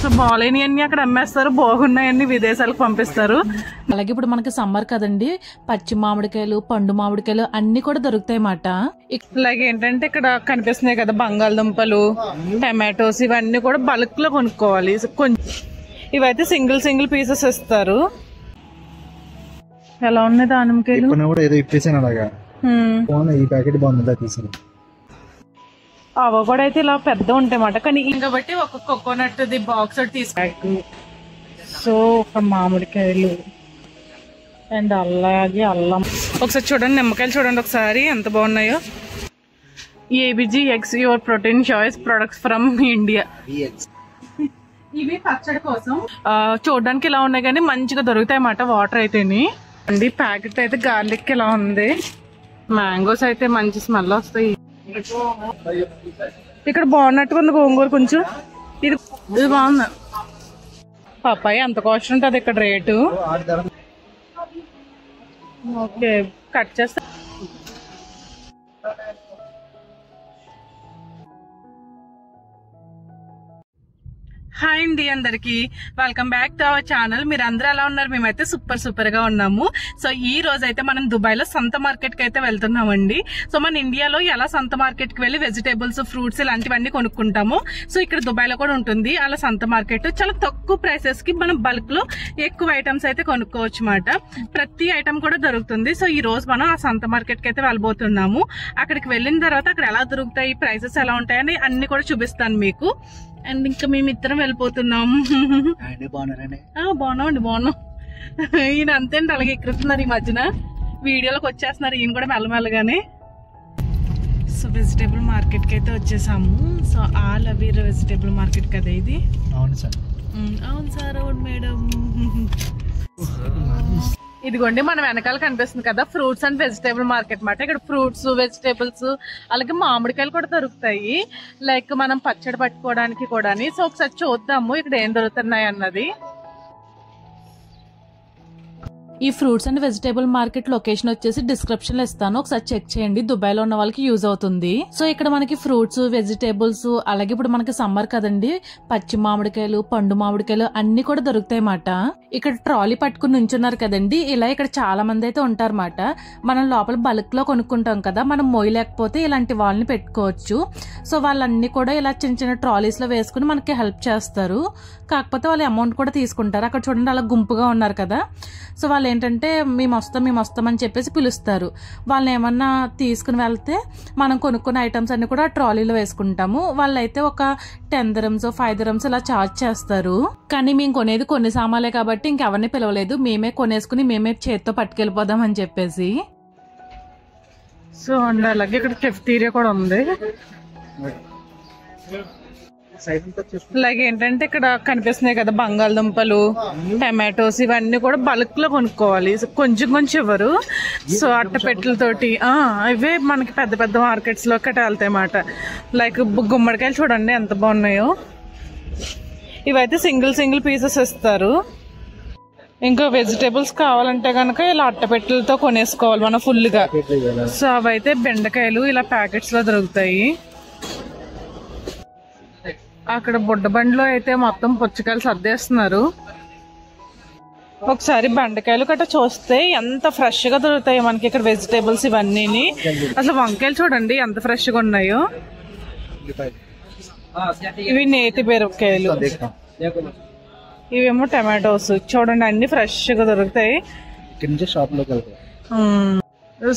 అసలు బాగాలేనివన్నీ అక్కడ అమ్మేస్తారు, బాగున్నాయన్ని విదేశాలకు పంపిస్తారు. అలాగే ఇప్పుడు మనకి సమ్మర్ కదండి, పచ్చి మామిడికాయలు, పండు మామిడికాయలు అన్ని కూడా దొరుకుతాయి అన్నమాట. ఇలాగే ఏంటంటే ఇక్కడ కనిపిస్తున్నాయి కదా బంగాళదుంపలు, టమాటోస్, ఇవన్నీ కూడా బల్క్ లో కొనుక్కోవాలి. కొంచెం ఇవైతే సింగిల్ సింగిల్ పీసెస్ ఇస్తారు. ఎలా ఉన్నాయి దానిమ్మకాయలు? అవి కూడా అయితే ఇలా పెద్ద ఉంటాయి అన్నమాట. కానీ కాబట్టి ఒక కోకోనట్ ది బాక్స్ తీసుకు. సో ఒక మామిడికాయలు అండ్ అలాగే అల్లం. ఒకసారి చూడండి, నిమ్మకాయలు చూడండి ఒకసారి ఎంత బాగున్నాయో. ABG eggs your protein choice products from India. ఇవి పచ్చడి కోసం చూడడానికి ఇలా ఉన్నాయి కానీ మంచిగా దొరుకుతాయి అన్నమాట. వాటర్ అయితేని అండి. ప్యాకెట్ అయితే గార్లిక్ ఇలా ఉంది. మ్యాంగోస్ అయితే మంచి స్మెల్ వస్తాయి. ఇక్కడ బాగున్నట్టుగా ఉంది గోంగూర కొంచెం. ఇది బాగుంది. పప్పాయి ఎంత కాస్ట్ ఉంటుంది ఇక్కడ రేటు? ఓకే కట్ చేస్తా. హాయ్ అండి అందరికి, welcome back to our channel. మీరు అందరూ ఎలా ఉన్నారు? మేమైతే సూపర్ గా ఉన్నాము. సో ఈ రోజు అయితే మనం దుబాయ్ లో సంత మార్కెట్ కి అయితే వెళ్తున్నామండి. సో మన ఇండియాలో ఎలా సంత మార్కెట్ కి వెళ్ళి వెజిటేబుల్స్, ఫ్రూట్స్ ఇలాంటివన్నీ కొనుక్కుంటాము, సో ఇక్కడ దుబాయ్ లో కూడా ఉంటుంది అలా సంత మార్కెట్. చాలా తక్కువ ప్రైసెస్ కి మనం బల్క్ లో ఎక్కువ ఐటమ్స్ అయితే కొనుక్కోవచ్చు అన్నమాట. ప్రతి ఐటమ్ కూడా దొరుకుతుంది. సో ఈ రోజు మనం ఆ సంత మార్కెట్ కి అయితే వెళ్ళబోతున్నాము. అక్కడికి వెళ్ళిన తర్వాత అక్కడ ఎలా దొరుకుతాయి, ప్రైసెస్ ఎలా ఉంటాయని అన్ని కూడా చూపిస్తాను మీకు. అండ్ ఇంకా మేము ఇద్దరం వెళ్ళిపోతున్నాం. బాగున్నామండి, బాగున్నాం. ఈయన అంతేంటి అలాగే ఎక్కుతున్నారు ఈ మధ్యన, వీడియోలోకి వచ్చేస్తున్నారు ఈయన కూడా మెల్లమెల్లగానే. సో వెజిటేబుల్ మార్కెట్ కి అయితే వచ్చేసాము. సో ఆల్ అవీర్ వెజిటేబుల్ మార్కెట్ కదా ఇది? అవును సార్. అవును సార్, అవును మేడం. ఇదిగోండి మన వెనకాల కనిపిస్తుంది కదా ఫ్రూట్స్ అండ్ వెజిటేబుల్ మార్కెట్ మాట. ఇక్కడ ఫ్రూట్స్, వెజిటేబుల్స్ అలాగే మామిడికాయలు కూడా దొరుకుతాయి, లైక్ మనం పచ్చడి పట్టుకోవడానికి కూడా. సో ఒకసారి చూద్దాము ఇక్కడ ఏం దొరుకుతున్నాయి అన్నది. ఈ fruits and vegetable market location వచ్చేసి డిస్క్రిప్షన్ లో ఇస్తాను, ఒకసారి చెక్ చేయండి. దుబాయ్ లో ఉన్న వాళ్ళకి యూజ్ అవుతుంది. సో ఇక్కడ మనకి ఫ్రూట్స్, వెజిటేబుల్స్ అలాగే ఇప్పుడు మనకి సమ్మర్ కదండి, పచ్చి మామిడికాయలు, పండు మామిడికాయలు అన్ని కూడా దొరుకుతాయి అన్నమాట. ఇక్కడ ట్రాలీ పట్టుకుని నుంచున్నారు కదండి, ఇలా ఇక్కడ చాలా మంది అయితే ఉంటారన్నమాట. మనం లోపల బల్క్ లో కొనుక్కుంటాం కదా, మనం మోయలేకపోతే ఇలాంటి వాళ్ళని పెట్టుకోవచ్చు. సో వాళ్ళన్ని కూడా ఇలా చిన్న చిన్న ట్రాలీస్ లో వేసుకుని మనకి హెల్ప్ చేస్తారు. కాకపోతే వాళ్ళు అమౌంట్ కూడా తీసుకుంటారు. అక్కడ చూడండి అలా గుంపుగా ఉన్నారు కదా, సో వాళ్ళు ఏంటంటే మేము వస్తాం అని చెప్పేసి పిలుస్తారు. వాళ్ళని ఏమన్నా తీసుకుని వెళ్తే మనం కొనుక్కున్న ఐటమ్స్ అన్ని కూడా ట్రాలీలో వేసుకుంటాము. వాళ్ళైతే ఒక 10 dirhams 5 dirhams ఇలా చార్జ్ చేస్తారు. కానీ మేము కొనేది కొన్ని సామాన్లే కాబట్టి ఇంకెవరిని పిలవలేదు, మేమే కొనేసుకుని మేమే చేత్తో పట్టుకెళ్ళిపోదాం అని చెప్పేసి. సో అండ్ అలాగే ఇక్కడ కెఫ్టీరియా కూడా ఉంది. అలాగే ఏంటంటే ఇక్కడ కనిపిస్తున్నాయి కదా బంగాళదుంపలు, టమాటోస్, ఇవన్నీ కూడా బల్క్ లో కొనుక్కోవాలి. కొంచెం ఇవ్వరు. సో అట్టపెట్టెలతోటి ఇవే మనకి పెద్ద పెద్ద మార్కెట్స్ లో కట్ట వెళ్తాయి అన్నమాట. లైక్ గుమ్మడికాయలు చూడండి ఎంత బాగున్నాయో. ఇవైతే సింగిల్ పీసెస్ ఇస్తారు. ఇంకా వెజిటేబుల్స్ కావాలంటే కనుక ఇలా అట్టపెట్టెలతో కొనేసుకోవాలి మనం ఫుల్ గా. సో అవైతే బెండకాయలు ఇలా ప్యాకెట్స్ లో దొరుకుతాయి. అక్కడ బుడ్డ బండిలో అయితే మొత్తం పుచ్చకాయలు సర్దేస్తున్నారు. ఒకసారి బెండకాయలు గట్రా చూస్తే ఎంత ఫ్రెష్ గా దొరుకుతాయి మనకి ఇక్కడ వెజిటేబుల్స్ ఇవన్నీ. అసలు వంకాయలు చూడండి ఎంత ఫ్రెష్ గా ఉన్నాయో. ఇవి నేతి బీరకాయలు, ఇవేమో టమాటోస్ చూడండి అన్ని ఫ్రెష్ గా దొరుకుతాయి.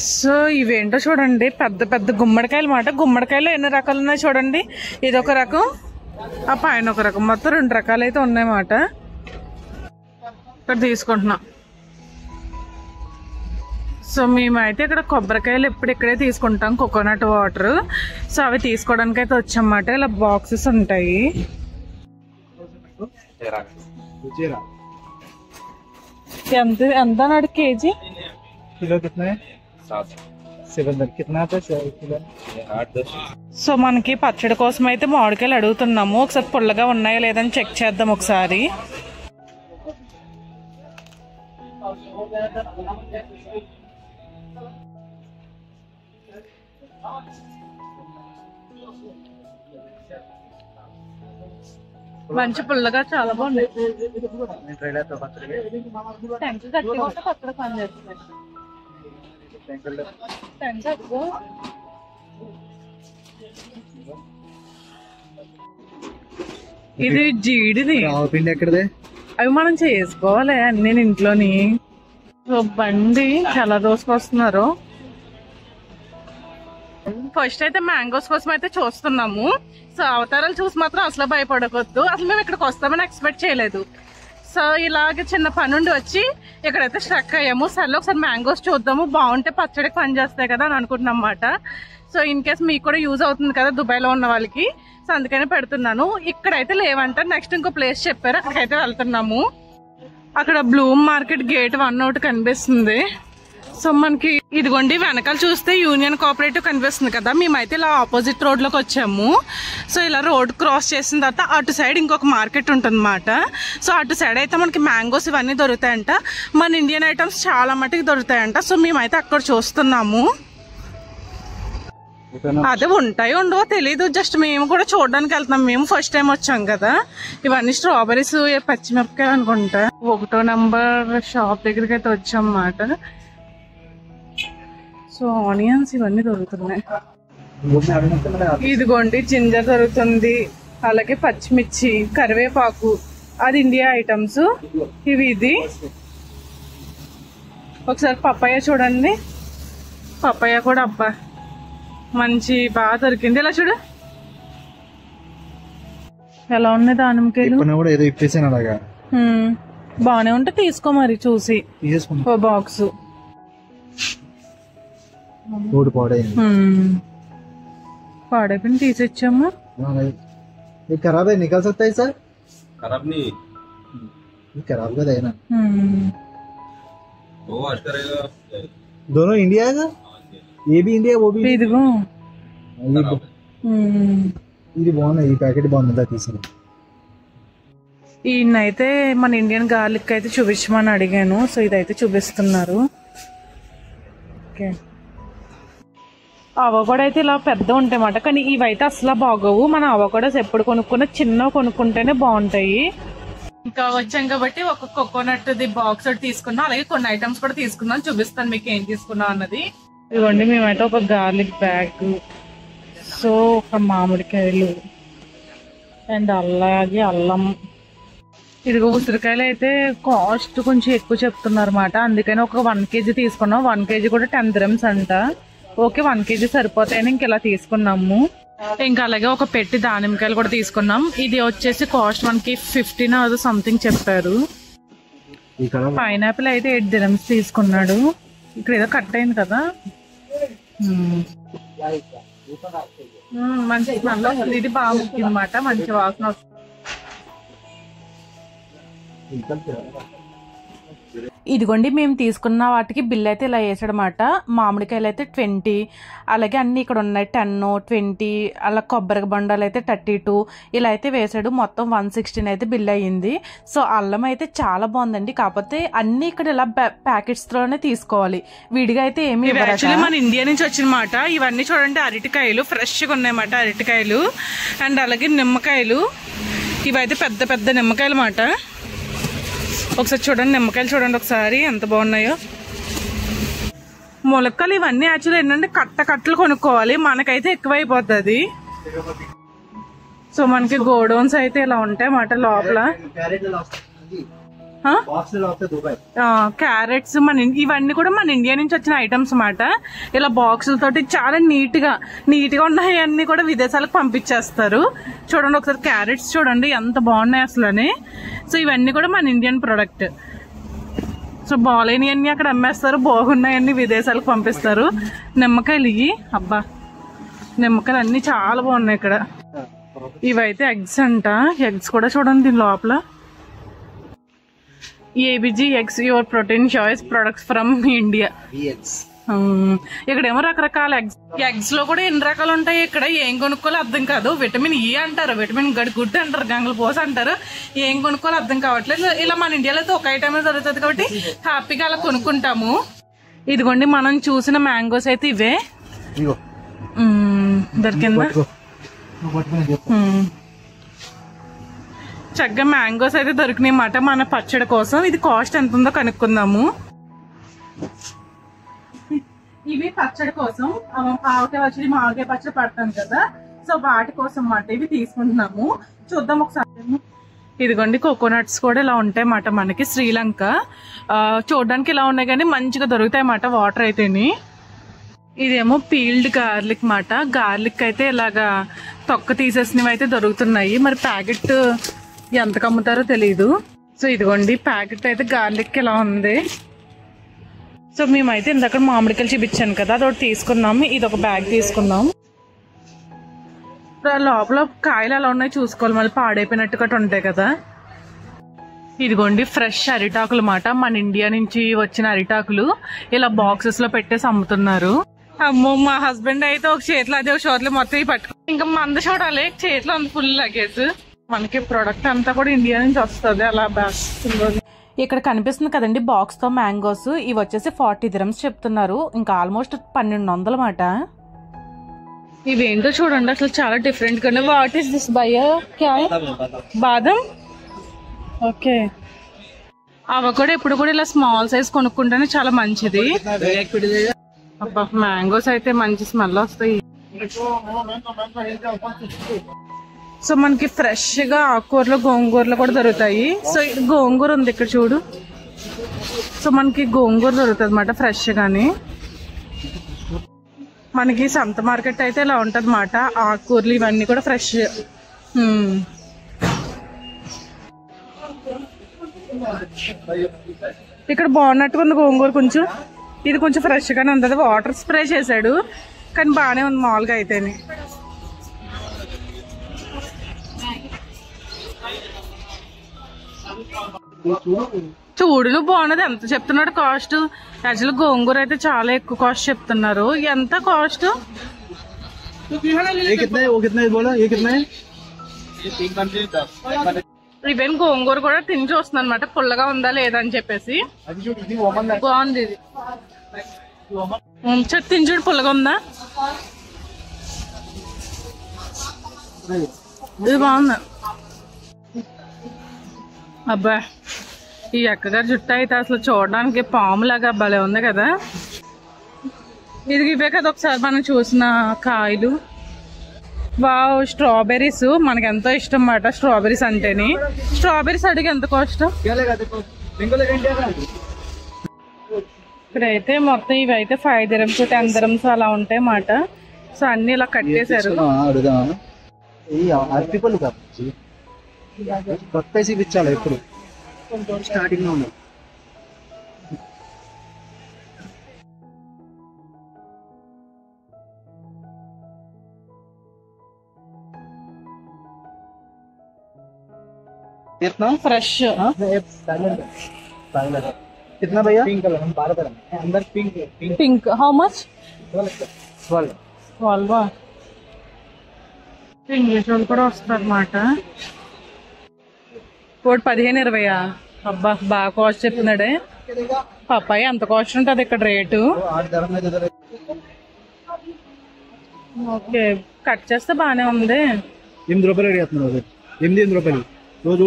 సో ఇవేంటో చూడండి పెద్ద పెద్ద గుమ్మడికాయలు మాట. గుమ్మడికాయలు ఎన్ని రకాలు ఉన్నాయి చూడండి. ఇదొక రకం, ఆ పైన ఒక రకం, మొత్తం 2 రకాలు అయితే ఉన్నాయన్నమాట. ఇక్కడ తీసుకుంటున్నాం. సో మేమైతే ఇక్కడ కొబ్బరికాయలు ఎప్పుడు ఇక్కడే తీసుకుంటాం, కోకోనట్ వాటర్. సో అవి తీసుకోవడానికి అయితే వచ్చామన్నమాట. ఇలా బాక్సెస్ ఉంటాయి. ఎంత అన్నాడు కేజీ? సో మనకి పచ్చడి కోసం అయితే మామిడికాయలు అడుగుతున్నాము. ఒకసారి పుల్లగా ఉన్నాయా లేదని చెక్ చేద్దాం ఒకసారి. మంచి పుల్లగా చాలా బాగుంది. టెంక గట్టిగా ఉంటే పచ్చడి పని చేస్తుంది. ఇది జీడిది. ఎక్కడదే అవి మనం చేసుకోవాలి అన్ని ఇంట్లోని. బండి చాలా రోజుకి వస్తున్నారు. ఫస్ట్ అయితే మ్యాంగోస్ కోసం అయితే చూస్తున్నాము. సో అవతారాలు చూసి మాత్రం అసలు భయపడకూడదు. అసలు మేము ఇక్కడికి వస్తామని ఎక్స్పెక్ట్ చేయలేదు. సో ఇలాగే చిన్న పని నుండి వచ్చి ఇక్కడైతే స్ట్రక్ అయ్యాము. సర్లే ఒకసారి మ్యాంగోస్ చూద్దాము, బాగుంటే పచ్చడికి పని చేస్తాయి కదా అని అనుకుంటున్నాం అన్నమాట. సో ఇన్ కేస్ మీకు కూడా యూజ్ అవుతుంది కదా దుబాయ్లో ఉన్న వాళ్ళకి, సో అందుకనే పెడుతున్నాను. ఇక్కడైతే లేవంట, నెక్స్ట్ ఇంకో ప్లేస్ చెప్పారు, అక్కడికైతే వెళ్తున్నాము. అక్కడ బ్లూమ్ మార్కెట్ గేట్ 1 ఒకటి కనిపిస్తుంది. సో మనకి ఇదిగోండి వెనకాల చూస్తే యూనియన్ కోఆపరేటివ్ కనిపిస్తుంది కదా, మేమైతే ఇలా ఆపోజిట్ రోడ్ లోకి వచ్చాము. సో ఇలా రోడ్ క్రాస్ చేసిన తర్వాత అటు సైడ్ ఇంకొక మార్కెట్ ఉంటుంది అన్నమాట. సో అటు సైడ్ అయితే మనకి మ్యాంగోస్ ఇవన్నీ దొరుకుతాయంట, మన ఇండియన్ ఐటమ్స్ చాలా మటుకు దొరుకుతాయంట. సో మేమైతే అక్కడ చూస్తున్నాము. అదే ఉంటాయో ఉండవో తెలీదు, జస్ట్ మేము కూడా చూడడానికి వెళ్తున్నాం. మేము ఫస్ట్ టైం వచ్చాం కదా. ఇవన్నీ స్ట్రాబెరీస్, పచ్చిమిరపకాయలు అనుకుంటా. 1వ నంబర్ షాప్ దగ్గరికి అయితే వచ్చాం అన్నమాట. సో ఆనియన్స్ ఇవన్నీ దొరుకుతున్నాయి. ఇదిగోండి జింజర్ దొరుకుతుంది, అలాగే పచ్చిమిర్చి, కరివేపాకు, అది ఇండియా ఐటమ్స్. ఇది ఒకసారి పప్పాయ చూడండి, పప్పాయ కూడా అబ్బా మంచి బాగా దొరికింది. ఇలా చూడు ఎలా ఉన్నాయి దానిమ్మకాయలు. బానే ఉంటే తీసుకో మరి చూసి ఓ బాక్స్. పాడైపోయిన తీసిచ్చాము. खराब है निकल सकता है सर? खराब नहीं, खराब का देना वो वाश करेगा. दोनों इंडिया है सर, ये भी इंडिया वो भी. ఇదిగో ఇది బాగుంది, ఈ ప్యాకెట్ బాగుంది తీసి. ఈయనైతే మన ఇండియన్ గార్లిక్ అయితే చూపించమని అడిగాను. సో ఇదైతే చూపిస్తున్నారు. ఓకే అవకాడో అయితే ఇలా పెద్ద ఉంటాయన్నమాట, కానీ ఇవైతే అసలు బాగోవు. మన అవకాడోస్ ఎప్పుడు కొనుక్కున్నా చిన్న కొనుక్కుంటేనే బాగుంటాయి. ఇంకా వచ్చాం కాబట్టి ఒక కోకోనట్ ది బాక్స్ ఒకటి తీసుకున్నాం, అలాగే కొన్ని ఐటమ్స్ కూడా తీసుకున్నాం. చూపిస్తాను మీకు ఏం తీసుకున్నాం అన్నది. ఇవ్వండి మేమైతే ఒక గార్లిక్ బ్యాగ్, సో ఒక మామిడికాయలు అండ్ అలాగే అల్లం. ఇదిగో ఉసిరికాయలు అయితే కాస్ట్ కొంచెం ఎక్కువ చెప్తున్నారు అన్నమాట, అందుకని ఒక 1 kg తీసుకున్నాం. 1 kg కూడా 10 dirhams అంట. ఓకే 1 kg సరిపోతాయని ఇంక ఇలా తీసుకున్నాము. ఇంకా అలాగే ఒక పెట్టి దానిమ్మకాయలు కూడా తీసుకున్నాం. ఇది వచ్చేసి కాస్ట్ మనకి 15 సంథింగ్ చెప్పారు. పైనాపిల్ అయితే 8 dirhams తీసుకున్నాడు. ఇక్కడ ఏదో కట్ అయింది కదా, మంచి స్మెల్ వస్తుంది. ఇది బాగా ముఖ్యం అన్నమాట, మంచి వాసన వస్తుంది. ఇదిగోండి మేము తీసుకున్న వాటికి బిల్ అయితే ఇలా వేసాడనమాట. మామిడికాయలు అయితే 20, అలాగే అన్ని ఇక్కడ ఉన్నాయి 10, 20, అలా కొబ్బరి బండాలు అయితే 32 ఇలా అయితే వేసాడు. మొత్తం 116 అయితే బిల్ అయ్యింది. సో అల్లం అయితే చాలా బాగుందండి, కాకపోతే అన్ని ఇక్కడ ఇలా ప్యాకెట్స్ లోనే తీసుకోవాలి, విడిగా అయితే ఏమి. యాక్చువల్లీ మన ఇండియా నుంచి వచ్చినమాట. ఇవన్నీ చూడండి అరటికాయలు ఫ్రెష్గా ఉన్నాయన్నమాట, అరటికాయలు అండ్ అలాగే నిమ్మకాయలు. ఇవైతే పెద్ద పెద్ద నిమ్మకాయలు అన్నమాట. ఒకసారి చూడండి నిమ్మకాయలు చూడండి ఒకసారి ఎంత బాగున్నాయో. మొలక్కలు ఇవన్నీ యాక్చువల్లీ ఏంటంటే కట్టలు కొనుక్కోవాలి, మనకైతే ఎక్కువైపోతుంది. సో మనకి గోడౌన్స్ అయితే ఇలా ఉంటాయి అన్నమాట లోపల. క్యారెట్స్ ఇవన్నీ కూడా మన ఇండియా నుంచి వచ్చిన ఐటమ్స్ అన్నమాట. ఇలా బాక్సులతోటి చాలా నీట్ గా ఉన్నాయి, అన్ని కూడా విదేశాలకు పంపించేస్తారు. చూడండి ఒకసారి క్యారెట్స్ చూడండి ఎంత బాగున్నాయి అసలు. సో ఇవన్నీ కూడా మన ఇండియన్ ప్రొడక్ట్. సో బాగాలేని అన్ని అక్కడ అమ్మేస్తారు, బాగున్నాయన్ని విదేశాలకు పంపిస్తారు. నిమ్మకాయలు ఇవి అబ్బా, నిమ్మకాయలు అన్ని చాలా బాగున్నాయి ఇక్కడ. ఇవైతే ఎగ్స్ అంట, ఎగ్స్ కూడా చూడండి దీని లోపల. ABG eggs your protein choice products from India. ఇక్కడేమో రకరకాల ఎగ్స్ లో కూడా ఎన్ని రకాలు ఉంటాయి, ఇక్కడ ఏం కొనుక్కోవాలో అర్థం కాదు. విటమిన్ ఈ అంటారు, విటమిన్ గుడ్ అంటారు, గంగల పోస అంటారు, ఏం కొనుక్కోవాలో అర్థం కావట్లేదు. ఇలా మన ఇండియాలో అయితే ఒక ఐటమే దొరుకుతుంది కాబట్టి హ్యాపీగా అలా కొనుక్కుంటాము. ఇదిగోండి మనం చూసిన మ్యాంగోస్ అయితే ఇవే దొరికిందా. చక్కగా మ్యాంగోస్ అయితే దొరికినాయి అన్నమాట మన పచ్చడి కోసం. ఇది కాస్ట్ ఎంత ఉందో కనుక్కుందాము. ఇవి పచ్చడి కోసం ఆవకాయ పచ్చడి మామిడికాయ పచ్చడి పడతాం కదా, సో వాటి కోసం అన్నమాట ఇవి తీసుకుంటున్నాము. చూద్దాం ఒకసారి. ఇదిగోండి కోకోనట్స్ కూడా ఇలా ఉంటాయి అన్నమాట మనకి. శ్రీలంక చూడడానికి ఇలా ఉన్నాయి కానీ మంచిగా దొరుకుతాయి అన్నమాట వాటర్ అయితేని. ఇదేమో పీల్డ్ గార్లిక్ మాట. గార్లిక్ అయితే ఇలాగా తొక్క తీసేసినవి అయితే దొరుకుతున్నాయి. మరి ప్యాకెట్ ఎంతకు అమ్ముతారో తెలియదు. సో ఇదిగోండి ప్యాకెట్ అయితే గార్లిక్ ఇలా ఉంది. సో మేమైతే ఇందాక మామిడికాయలు చూపించాను కదా, అదొకటి తీసుకున్నాము. ఇది ఒక బ్యాగ్ తీసుకున్నాం. లోపల కాయలు అలా ఉన్నాయి చూసుకోవాలి, మళ్ళీ పాడైపోయినట్టు గట్రా ఉంటాయి కదా. ఇదిగోండి ఫ్రెష్ అరిటాకులు మాట. మన ఇండియా నుంచి వచ్చిన అరిటాకులు ఇలా బాక్సెస్ లో పెట్టేసి అమ్ముతున్నారు. అమ్మో మా హస్బెండ్ అయితే ఒక చేతిలో అదే ఒక షోట్లో మొత్తం పట్టుకో, ఇంకా మంద చూడాలి చేతిలో అంత ఫుల్ లగేజ్. మనకి ప్రొడక్ట్ అంతా కూడా ఇండియా నుంచి వస్తుంది అలా బ్యాగ్స్. ఇక్కడ కనిపిస్తుంది కదండి బాక్స్ తో మ్యాంగోస్. ఇవి వచ్చేసి 40 dirhams చెప్తున్నారు, ఇంకా ఆల్మోస్ట్ 1200 మాట. ఇవేంటో చూడండి అసలు చాలా డిఫరెంట్ గా. వాట్ ఈస్ దిస్ భయ్యా? బాదం. ఓకే, అవి కూడా ఇప్పుడు కూడా ఇలా స్మాల్ సైజ్ కొనుక్కుంటేనే చాలా మంచిది. అబ్బా మ్యాంగోస్ అయితే మంచి స్మెల్ వస్తాయి. సో మనకి ఫ్రెష్ గా ఆకుకూరలు గోంగూరలు కూడా దొరుకుతాయి. సో గోంగూర ఉంది ఇక్కడ చూడు. సో మనకి గోంగూర దొరుకుతుంది అన్నమాట ఫ్రెష్ గాని. మనకి సంత మార్కెట్ అయితే ఇలా ఉంటది అన్నమాట. ఆకుకూరలు ఇవన్నీ కూడా ఫ్రెష్. ఇక్కడ బాగున్నట్టుగా ఉంది గోంగూర కొంచెం. ఇది కొంచెం ఫ్రెష్ గానే ఉంది. వాటర్ స్ప్రే చేశాడు కానీ బాగానే ఉంది మామూలుగా అయితేనే. చూడు నువ్వు బాగున్నది. ఎంత చెప్తున్నాడు కాస్ట్? యాక్చువల్ గోంగూర అయితే చాలా ఎక్కువ కాస్ట్ చెప్తున్నారు. ఎంత కాస్ట్? ఈవెన్ గోంగూర కూడా తిని చూస్తుంది అనమాట పుల్లగా ఉందా లేదా అని చెప్పేసి. బాగుంది ఇది. తిని చూడు పుల్లగా ఉందా. ఇది బాగుంది. అబ్బా ఈ అక్కగారి జుట్టు అయితే అసలు చూడడానికి పాములాగా భలే ఉంది కదా. ఇది ఇవే కదా ఒకసారి మనం చూసిన కాయలు. వావ్ స్ట్రాబెర్రీస్ మనకి ఎంతో ఇష్టం అన్నమాట. స్ట్రాబెర్రీస్ అంటేని. స్ట్రాబెర్రీస్ అడిగి ఎంత కాస్ట్? ఇక్కడైతే మొత్తం ఇవి అయితే 5 dirhams 10 dirhams అలా ఉంటాయి అన్నమాట. సో అన్ని ఇలా కట్టేశారు. ఎప్పుడు స్టార్టింగ్ లో ఉన్నాం. फ्रेश कितना भैया? पिंक कलर हम 12 कलर अंदर pink pink how much? 12 English వాళ్ళు కూడా వస్తారు అన్నమాట. ఒకటి 15-20. అబ్బా బాగా కాస్ట్ చెప్తున్నాడే. పప్పాయి ఎంత కాస్ట్ ఉంటుంది ఇక్కడ రేటు? ఓకే కట్ చేస్తే బానే ఉంది. 8 రూపాయలు అడిగేస్తున్నారు. 8 రూపాయలు రోజు.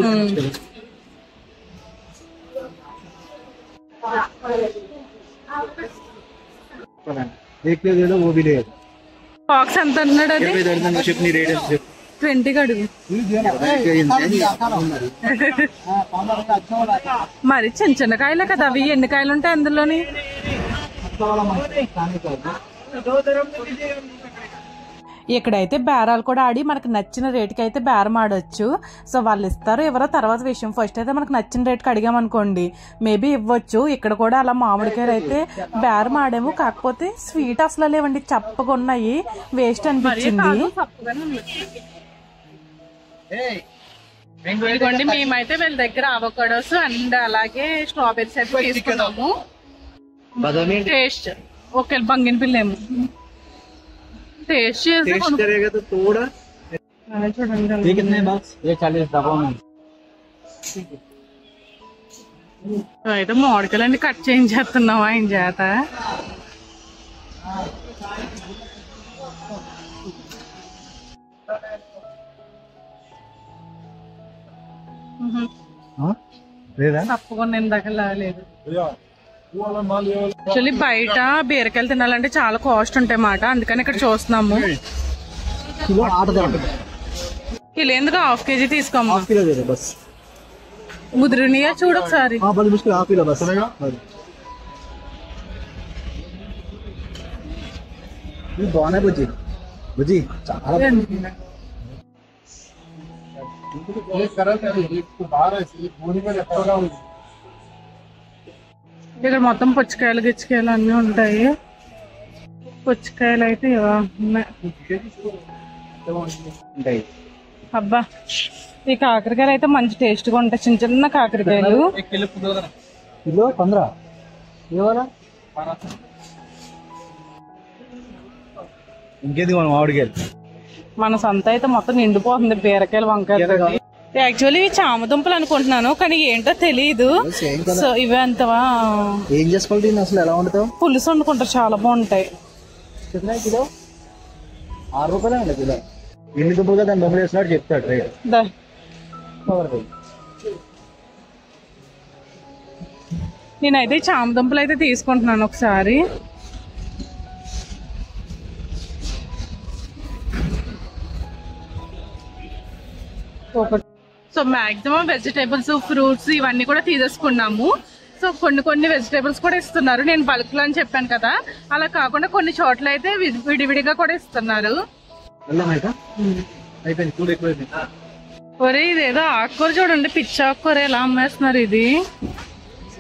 బాక్స్ ఎంత అన్నాడు అది? 20 అడుగు. మరి చిన్న చిన్న కాయలే కదా అవి. ఎన్ని కాయలు ఉంటాయి అందులోని? ఇక్కడైతే బేరాలు కూడా ఆడి మనకు నచ్చిన రేటుకి అయితే బేరం ఆడొచ్చు. సో వాళ్ళు ఇస్తారు ఎవరో తర్వాత విషయం. ఫస్ట్ అయితే మనకు నచ్చిన రేటుకి అడిగామనుకోండి మేబీ ఇవ్వచ్చు. ఇక్కడ కూడా అలా మామిడికాయలు అయితే బేరం ఆడాము. కాకపోతే స్వీట్ అసలు లేవండి, చప్పగా ఉన్నాయి. వేస్ట్ అనిపించింది. ఇదిగోండి మేమైతే వీళ్ళ దగ్గర అవకాడోస్ అండ్ అలాగే స్ట్రాబెర్రీస్ అయితే తీసుకున్నాము. టేస్ట్ ఓకే బంగిన పిల్లేము टेस्ट करेगा तो थोड़ा ये कितने बॉक्स? ये 40 डब्बा में. అయితే మామిడికాయలన్నీ కట్ చేయించేస్తున్నావా ఆయన చేత? లేదా తప్పకుండా ఇందాక లేదు. యాక్చువల్లీ బయట బీరకాయలు తినాలంటే చాలా కాస్ట్ ఉంటాయి మాట, అందుకని ఇక్కడ చూస్తున్నాము. కిలో ఎందుకు 1/2 kg తీసుకోమ్మా. ముదిరినియా చూడు ఒకసారి. బాగున్నాయి బుజ్జి. బుజ్జి చాలా ఇక్కడ మొత్తం పుచ్చకాయలు గిచ్చకాయలు అన్నీ ఉంటాయి. పుచ్చకాయలు అయితే ఉంటాయి. అబ్బా ఈ కాకరకాయలు అయితే మంచి టేస్ట్ గా ఉంటాయి, చిన్న చిన్న కాకరకాయలు. కిలో 15 ఇంకేది మనం మామిడికాయలు. మన సంత అయితే మొత్తం నిండిపోతుంది బీరకాయలు వంకాయలు. యాక్చువల్లీ ఇవి చామదుంపలు అనుకుంటున్నాను, కానీ ఏంటో తెలియదు. సో ఇవి అంతవా ఏం చేసుకోవాలి అసలు, ఎలా వండుతావు? పులుసు వండుకుంటారు, చాలా బాగుంటాయి. కిలో 6 రూపాయలు అండి కిలో. ఎన్ని దుంపలుగా దాని బొమ్మలు వేసినట్టు చెప్తాడు రేట్. నేనైతే చామదుంపలు అయితే తీసుకుంటున్నాను ఒకసారి. సో మాక్సిమం వెజిటేబుల్స్ ఫ్రూట్స్ ఇవన్నీ కూడా తీసేసుకున్నాము. సో కొన్ని వెజిటేబుల్స్ కూడా ఇస్తున్నారు. నేను బల్క్ లో అని చెప్పాను కదా, అలా కాకుండా కొన్ని చోట్ల అయితే విడివిడిగా కూడా ఇస్తున్నారు. ఒరే ఇదేదో ఆకుకూర చూడండి, పిచ్చి ఆకుకూర ఎలా అమ్మేస్తున్నారు. ఇది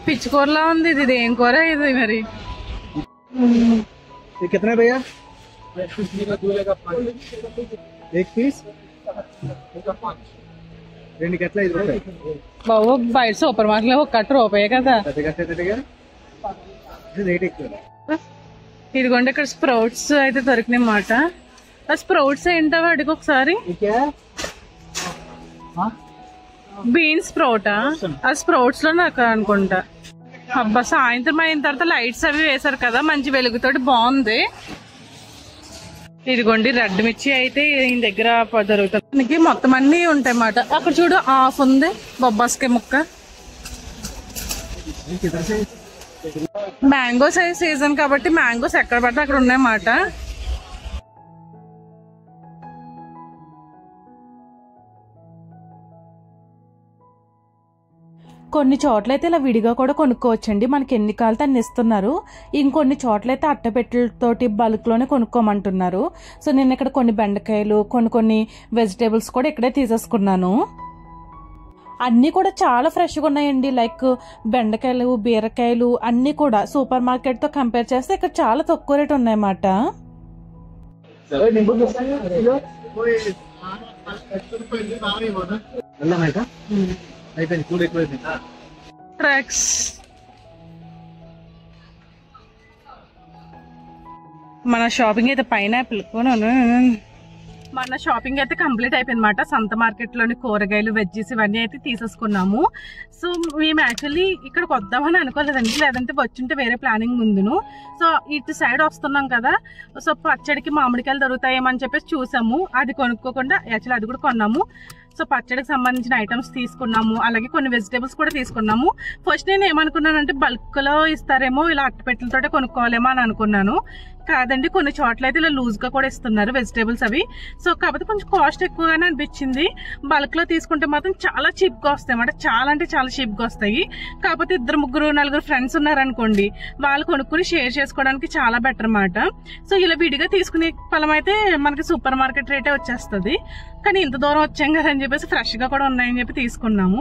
పిచ్చి కూరలా ఉంది. ఇది ఏం కూర ఇది మరి? బాబు బయట సూపర్ మార్కెట్ లో 1 రూపాయి కదా. ఇదిగోండి ఇక్కడ స్ప్రౌట్స్ అయితే దొరికినాయి మాట. ఆ స్ప్రౌట్స్ ఏంటో అడిగి ఒకసారి. బీన్స్ స్ప్రౌటా? ఆ స్ప్రౌట్స్ లో నాకు అనుకుంటా. అబ్బా సాయంత్రం అయిన తర్వాత లైట్స్ అవి వేసారు కదా, మంచి వెలుగుతోటి బాగుంది. ఇదిగోండి రెడ్ మిర్చి అయితే ఈయన దగ్గర దొరుకుతుంది. మొత్తం అన్ని ఉంటాయి అన్నమాట. అక్కడ చూడు ఆఫ్ ఉంది బొబ్బాస్కాయ ముక్క. మ్యాంగో సీజన్ కాబట్టి మ్యాంగోస్ ఎక్కడ పడితే అక్కడ ఉన్నాయన్నమాట. కొన్ని చోట్లయితే ఇలా విడిగా కూడా కొనుక్కోవచ్చండి, మనకి ఎన్ని కావాలితే అన్ని ఇస్తున్నారు. ఇంకొన్ని చోట్లయితే అట్టపెట్టెలతోటి బల్క్ లోనే కొనుక్కోమంటున్నారు. సో నేను ఇక్కడ కొన్ని బెండకాయలు కొన్ని వెజిటేబుల్స్ కూడా ఇక్కడే తీసేసుకున్నాను. అన్నీ కూడా చాలా ఫ్రెష్గా ఉన్నాయండి. లైక్ బెండకాయలు బీరకాయలు అన్నీ కూడా సూపర్ మార్కెట్ తో కంపేర్ చేస్తే ఇక్కడ చాలా తక్కువ రేట్ ఉన్నాయన్నమాట. ట్రాక్స్ మన షాపింగ్ అయితే పైనాపిల్ మన షాపింగ్ అయితే కంప్లీట్ అయిపోయింది అనమాట. సంత మార్కెట్ లోని కూరగాయలు వెజ్జెస్ ఇవన్నీ అయితే తీసేసుకున్నాము. సో మేము యాక్చువల్లీ ఇక్కడికి వద్దామని అనుకోలేదండి, లేదంటే వచ్చుంటే వేరే ప్లానింగ్ ఉందును. సో ఇటు సైడ్ వస్తున్నాం కదా, సో పచ్చడికి మామిడికాయలు దొరుకుతాయేమని చెప్పేసి చూసాము. అది కొనుక్కోకుండా యాక్చువల్లీ అది కూడా కొన్నాము. సో పచ్చడికి సంబంధించిన ఐటమ్స్ తీసుకున్నాము, అలాగే కొన్ని వెజిటేబుల్స్ కూడా తీసుకున్నాము. ఫస్ట్ నేను ఏమనుకున్నానంటే బల్క్ లో ఇస్తారేమో, ఇలా అట్టపెట్టెలతోటే కొనుక్కోవాలేమో అని అనుకున్నాను. కాదండి, కొన్ని చోట్ల అయితే ఇలా లూజ్ గా కూడా ఇస్తున్నారు వెజిటేబుల్స్ అవి. సో కాకపోతే కొంచెం కాస్ట్ ఎక్కువగానే అనిపించింది. బల్క్ లో తీసుకుంటే మాత్రం చాలా చీప్ గా వస్తాయి అన్నమాట, చాలా అంటే చాలా చీప్ గా వస్తాయి. కాకపోతే 2 3 4 ఫ్రెండ్స్ ఉన్నారనుకోండి, వాళ్ళు కొనుక్కుని షేర్ చేసుకోవడానికి చాలా బెటర్ అన్నమాట. సో ఇలా విడిగా తీసుకునే ఫలం అయితే మనకి సూపర్ మార్కెట్ రేటే వచ్చేస్తుంది. కానీ ఇంత దూరం వచ్చాం కదా అని చెప్పేసి ఫ్రెష్ గా కూడా ఉన్నాయని చెప్పి తీసుకున్నాము.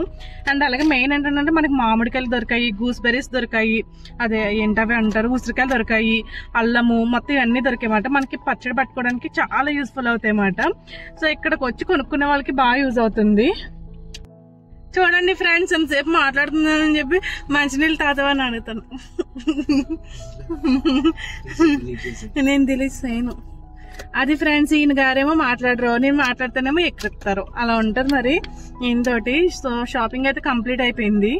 అండ్ అలాగే మెయిన్ ఏంటంటే మనకి మామిడికాయలు దొరికాయి, గూస్బెర్రీస్ దొరికాయి, అదే ఏంటవి అంటారు ఉసిరికాయలు దొరికాయి, అల్లము, మొత్తం ఇవన్నీ దొరికాయన్నమాట. మనకి పచ్చడి పట్టుకోవడానికి చాలా యూస్ఫుల్ అవుతాయి అన్నమాట. సో ఇక్కడికి వచ్చి కొనుక్కునే వాళ్ళకి బాగా యూజ్ అవుతుంది. చూడండి ఫ్రెండ్స్, ఎంతసేపు మాట్లాడుతున్నానని చెప్పి మంచినీళ్ళు తాతవని అడుగుతాను. నేను తెలిసాను అది ఫ్రెండ్స్. ఈయన గారేమో మాట్లాడరు, నేను మాట్లాడితేనేమో ఎక్కుతారు, అలా ఉంటారు మరి ఈయనతోటి. సో షాపింగ్ అయితే కంప్లీట్ అయిపోయింది.